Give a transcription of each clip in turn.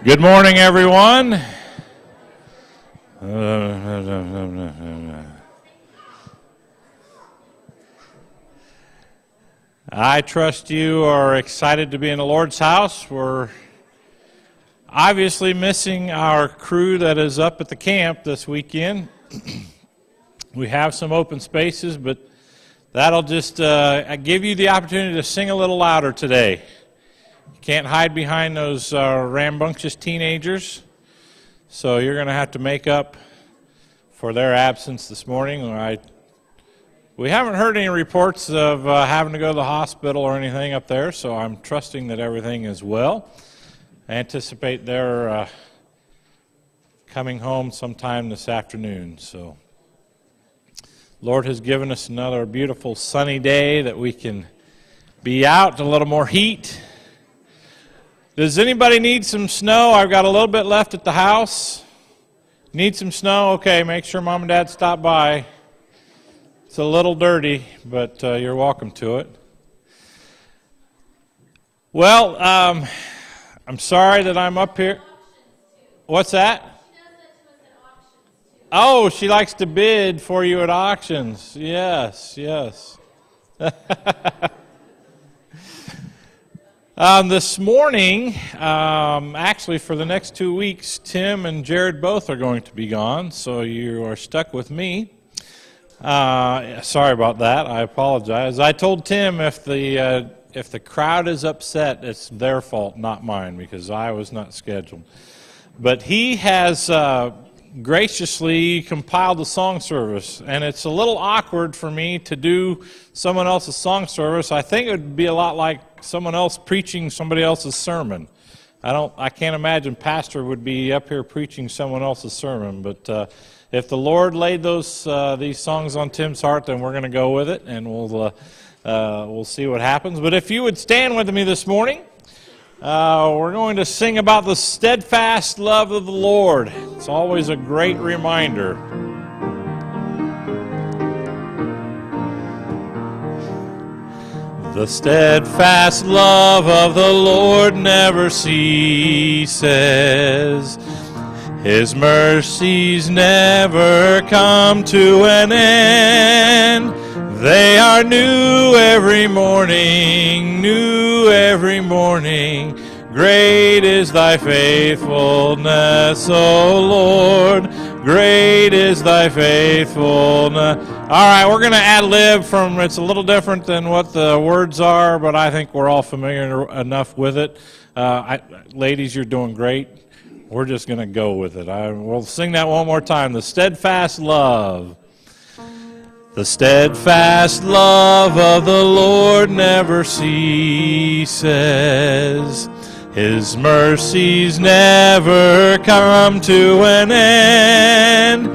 Good morning, everyone. I trust you are excited to be in the Lord's house. We're obviously missing our crew that is up at the camp this weekend. We have some open spaces, but that'll just give you the opportunity to sing a little louder today. You can't hide behind those rambunctious teenagers, so you're going to have to make up for their absence this morning. We haven't heard any reports of having to go to the hospital or anything up there, so I'm trusting that everything is well. I anticipate they're coming home sometime this afternoon. So, Lord has given us another beautiful sunny day that we can be out, a little more heat. Does anybody need some snow? I've got a little bit left at the house. Need some snow? Okay, make sure Mom and Dad stop by. It's a little dirty, but you're welcome to it. Well, I'm sorry that I'm up here. What's that? Oh, she likes to bid for you at auctions. Yes. This morning, actually for the next 2 weeks, Tim and Jared both are going to be gone, so you are stuck with me. Sorry about that. I apologize. I told Tim if the crowd is upset, it's their fault, not mine, because I was not scheduled. But he has graciously compiled a song service, and it's a little awkward for me to do someone else's song service. I think it would be a lot like someone else preaching somebody else's sermon. I can't imagine pastor would be up here preaching someone else's sermon, but if the Lord laid these songs on Tim's heart, then we're going to go with it, and we'll see what happens. But if you would stand with me this morning, we're going to sing about the steadfast love of the Lord. It's always a great reminder. The steadfast love of the Lord never ceases. His mercies never come to an end. They are new every morning, new every morning. Great is thy faithfulness, O Lord. Great is thy faithfulness. All right, we're going to ad-lib from, it's a little different than what the words are, but I think we're all familiar enough with it. Ladies, you're doing great. We're just going to go with it. We'll sing that one more time. The steadfast love. The steadfast love of the Lord never ceases. His mercies never come to an end.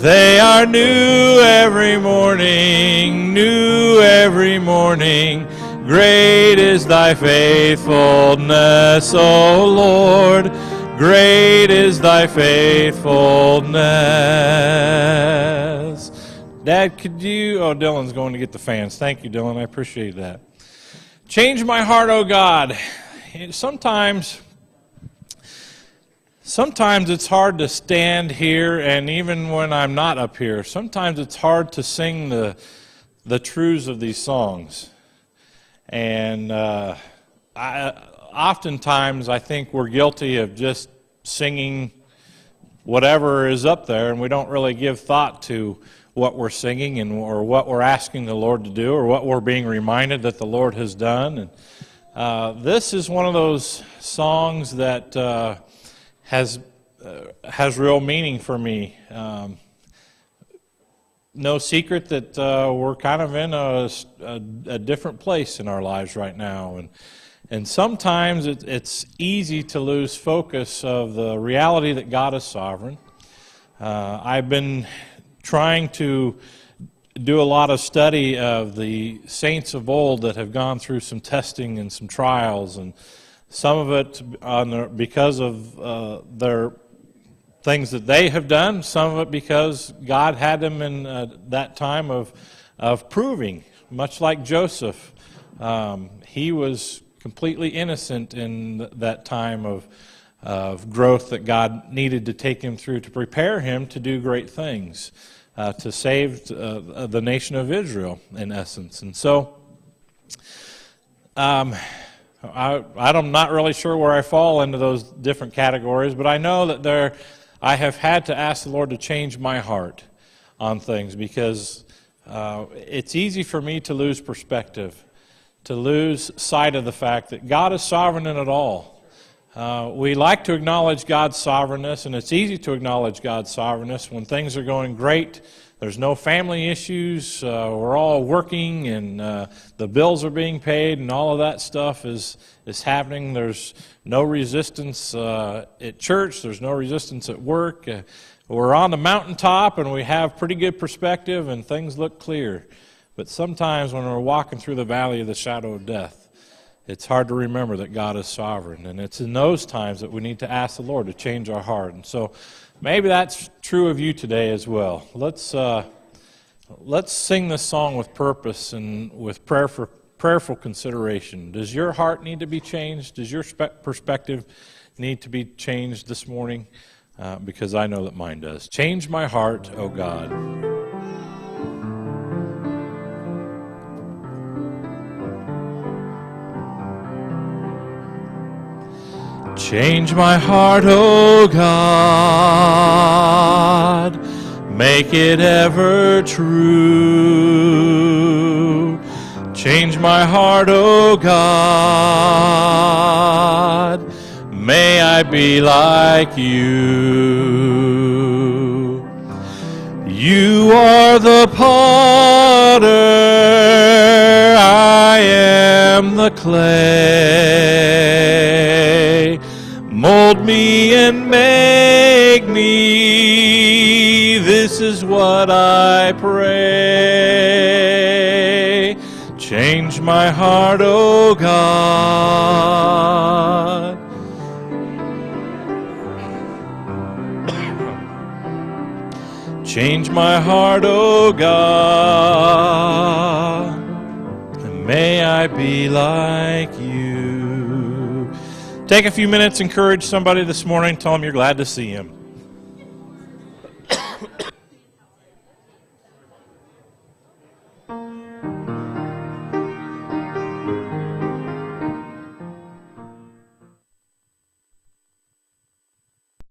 They are new every morning, new every morning. Great is thy faithfulness, O Lord. Great is thy faithfulness. Dad, could you... Oh, Dylan's going to get the fans. Thank you, Dylan. I appreciate that. Change my heart, O God. Sometimes it's hard to stand here, and even when I'm not up here, sometimes it's hard to sing the truths of these songs. And oftentimes I think we're guilty of just singing whatever is up there, and we don't really give thought to what we're singing or what we're asking the Lord to do or what we're being reminded that the Lord has done. And this is one of those songs that has real meaning for me. No secret that we're kind of in a different place in our lives right now, and sometimes it's easy to lose focus of the reality that God is sovereign. I've been trying to do a lot of study of the saints of old that have gone through some testing and some trials, and some of it because of their things that they have done, some of it because God had them in that time of proving, much like Joseph. He was completely innocent in that time of of growth that God needed to take him through to prepare him to do great things, to save the nation of Israel, in essence. And so, I'm not really sure where I fall into those different categories, but I know that I have had to ask the Lord to change my heart on things, because it's easy for me to lose perspective, to lose sight of the fact that God is sovereign in it all. We like to acknowledge God's sovereignness, and it's easy to acknowledge God's sovereignness when things are going great. There's no family issues. We're all working, and the bills are being paid, and all of that stuff is happening. There's no resistance at church. There's no resistance at work. We're on the mountaintop, and we have pretty good perspective, and things look clear. But sometimes when we're walking through the valley of the shadow of death, it's hard to remember that God is sovereign. And it's in those times that we need to ask the Lord to change our heart. And so maybe that's true of you today as well. Let's sing this song with purpose and with prayerful consideration. Does your heart need to be changed? Does your perspective need to be changed this morning? Because I know that mine does. Change my heart, O God. Change my heart, O God, make it ever true. Change my heart, O God, may I be like you. You are the potter, I am the clay. Mold me and make me, this is what I pray. Change my heart, O God. Change my heart, O God, and may I be like you. Take a few minutes, encourage somebody this morning, tell them you're glad to see him.